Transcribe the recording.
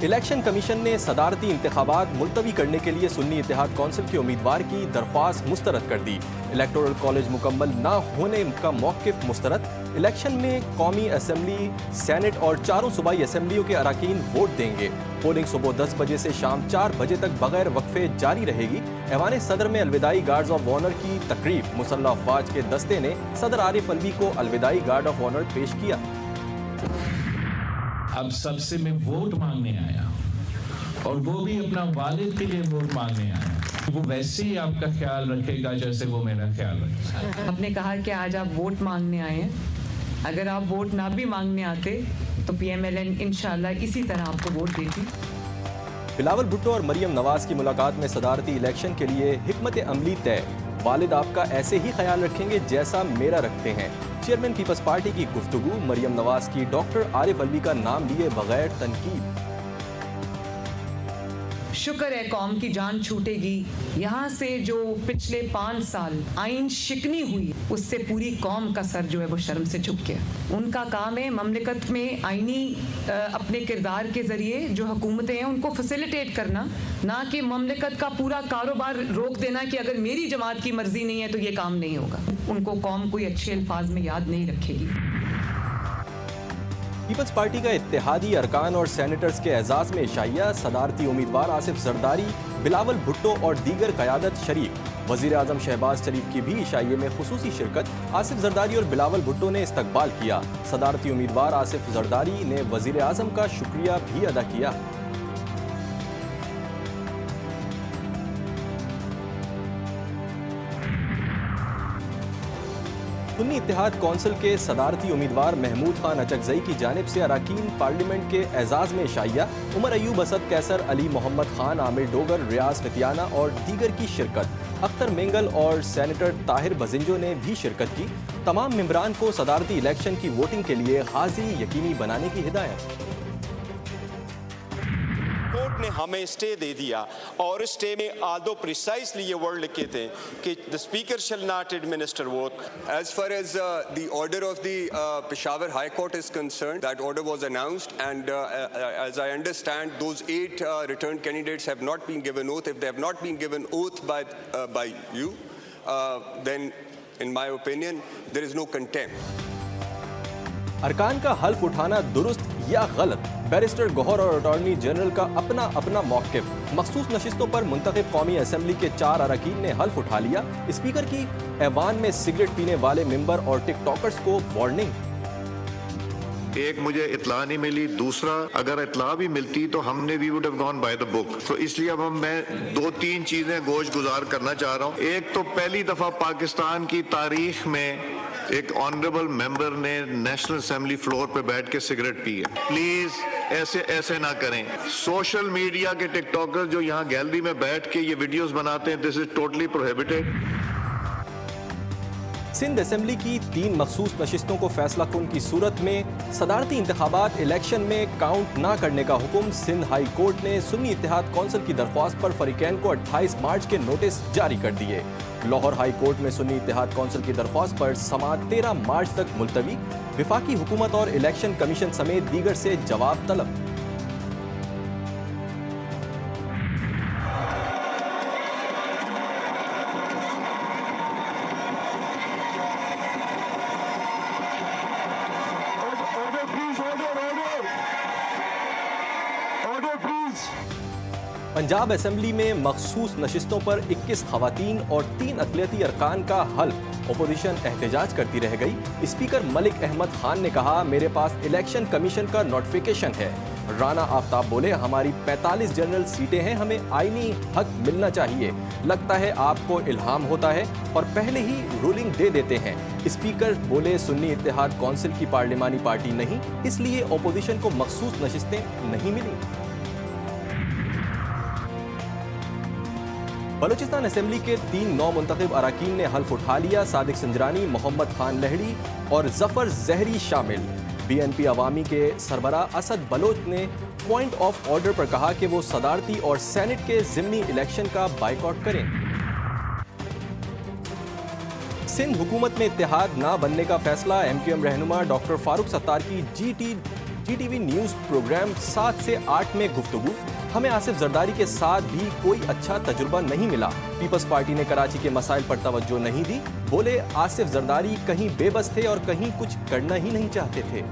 Election commission ने सदारती इंतखाबात मुलतवी करने के लिए सुन्नी इत्तेहाद कौंसिल के उम्मीदवार की दरख्वास्त मुस्तरद कर दी। इलेक्टोरल कॉलेज मुकम्मल ना होने का मौक़िफ़ मुस्तरद। इलेक्शन में कौमी असम्बली, सेनेट और चारों सूबाई असम्बलियों के अरकान वोट देंगे। पोलिंग सुबह 10 बजे से शाम 4 बजे तक बगैर वक्फे जारी रहेगी। ऐवान सदर में अलविदाई गार्ड्स ऑफ ऑनर की तकरीब। मुसल्लह अफवाज के दस्ते ने सदर आरिफ अलवी को अलविदाई गार्ड ऑफ ऑनर पेश किया। अब सबसे मैं वोट मांगने आया और वो भी अपना वालिद के लिए वोट मांगने आया। वो वैसे ही आपका ख्याल रखेगा जैसे वो मेरा ख्याल रखेगा। आपने कहा कि आज आप वोट मांगने आए हैं, अगर आप वोट ना भी मांगने आते तो PMLN इंशाल्लाह इसी तरह आपको वोट देती। बिलावल भुट्टो और मरियम नवाज की मुलाकात में सदारती इलेक्शन के लिए हिकमत अमली तय। वालिद आपका ऐसे ही ख्याल रखेंगे जैसा मेरा रखते हैं। चेयरमैन पीपल्स पार्टी की गुफ्तगू। मरियम नवाज की डॉक्टर आरिफ अलवी का नाम लिए बगैर तनकीद। शुक्र है कौम की जान छूटेगी। यहाँ से जो पिछले 5 साल आइन शिकनी हुई उससे पूरी कौम का सर जो है वो शर्म से झुक गया। उनका काम है ममलिकत में आइनी अपने किरदार के जरिए जो हुकूमतें हैं उनको फैसिलिटेट करना, ना कि ममलिकत का पूरा कारोबार रोक देना कि अगर मेरी जमात की मर्जी नहीं है तो ये काम नहीं होगा। उनको कौम कोई अच्छे अल्फाज में याद नहीं रखेगी। पीपल्स पार्टी का इत्तेहादी अरकान और सेनेटर्स के एजाज में इशाइया। सदारती उम्मीदवार आसिफ जरदारी, बिलावल भुट्टो और दीगर क़यादत शरीक। वज़ीर आज़म शहबाज शरीफ की भी इशाइये में खुसूसी शिरकत। आसिफ जरदारी और बिलावल भुट्टो ने इस्तकबाल किया। सदारती उम्मीदवार आसिफ जरदारी ने वज़ीर आज़म का शुक्रिया भी अदा किया। सुन्नी इत्तेहाद कौंसिल के सदारती उम्मीदवार महमूद खान अचकजई की जानिब से अरकान पार्लियामेंट के एजाज में इशाइया। उमर अयूब, असद कैसर, अली मोहम्मद खान, आमिर डोगर, रियाज फतियाना और दीगर की शिरकत। अख्तर मेंगल और सेनेटर ताहिर बजिंजो ने भी शिरकत की। तमाम मेंबरान को सदारती इलेक्शन की वोटिंग के लिए हाजिरी यकीनी बनाने की हिदायत। कोर्ट ने हमें स्टे दे दिया और स्टे में आदो प्रिसाइसली ये वर्ड लिखे थे कि the speaker shall not administer vote. As far as the order of the Peshawar High Court is concerned, that order was announced, and as I understand, those 8 returned candidates have not been given oath. If they have not been given oath by you, then, in my opinion, there is no contempt. अरकान का हल्फ उठाना दुरुस्त या गलत? Barrister Gauhar और attorney general का अपना अपना मौक़िफ़। मखसूस नशिस्तों पर मुंतखब कौमी असम्बली के 4 अरकान ने हल्फ उठा लिया। स्पीकर की ऐवान में सिगरेट पीने वाले मेंबर और टिकटॉकर्स को वार्निंग। एक मुझे इतला नहीं मिली, दूसरा अगर इतला भी मिलती तो हमने we would have gone by the book. तो इसलिए अब मैं 2-3 चीजें गोश गुजार करना चाह रहा हूँ। एक तो पहली दफा पाकिस्तान की तारीख में एक ऑनरेबल मेंबर ने नेशनल असेंबली फ्लोर पे बैठ के सिगरेट पी है। प्लीज ऐसे ना करें। सोशल मीडिया के टिकटॉकर्स जो यहाँ गैलरी में बैठ के ये वीडियोस बनाते हैं, this is totally prohibited. Sindh assembly की 3 मखसूस नशिस्तों को फैसला कुन की सूरत में सदारती इंतखाबात इलेक्शन में काउंट ना करने का हुक्म। सिंध हाई कोर्ट ने सुन्नी इत्तेहाद कौंसिल की दरख्वास्त पर फरीकैन को 28 मार्च के नोटिस जारी कर दिए। लाहौर हाई कोर्ट में सुन्नी इत्तेहाद कौंसिल की दरख्वास्त पर समाअत 13 मार्च तक मुलतवी। विफाकी हुकूमत और इलेक्शन कमीशन समेत दीगर से जवाब तलब। पंजाब असेंबली में मखसूस नशिस्तों पर 21 खवातीन और 3 अक़लियती अरकान का हल्फ। अपोजिशन एहतजाज करती रह गई। स्पीकर मलिक अहमद खान ने कहा, मेरे पास इलेक्शन कमीशन का नोटिफिकेशन है। राना आफ्ताब बोले, हमारी 45 जनरल सीटें हैं, हमें आईनी हक मिलना चाहिए। लगता है आपको इल्हाम होता है और पहले ही रूलिंग दे देते हैं। स्पीकर बोले, सुन्नी इत्तेहाद कौंसिल की पार्लिमानी पार्टी नहीं, इसलिए अपोजिशन को मखसूस नशिस्तें नहीं मिली। बलूचिस्तान असेंबली के 3 नौ मुंतखब अरकान ने हल्फ उठा लिया। सादिक संजरानी, मोहम्मद खान लहड़ी और जफर जहरी शामिल। BNP अवामी के सरबराह असद बलोच ने पॉइंट ऑफ ऑर्डर पर कहा कि वो सदारती और सेनेट के ज़िमनी इलेक्शन का बाइकआउट करें। सिंध हुकूमत में इत्तेहाद ना बनने का फैसला। MQM रहनुमा डॉक्टर फारूक सत्तार की GT GTV न्यूज प्रोग्राम 7 से 8 में गुफ्तगू। हमें आसिफ जरदारी के साथ भी कोई अच्छा तजुर्बा नहीं मिला। पीपल्स पार्टी ने कराची के मसाइल पर तवज्जो नहीं दी। बोले आसिफ जरदारी कहीं बेबस थे और कहीं कुछ करना ही नहीं चाहते थे।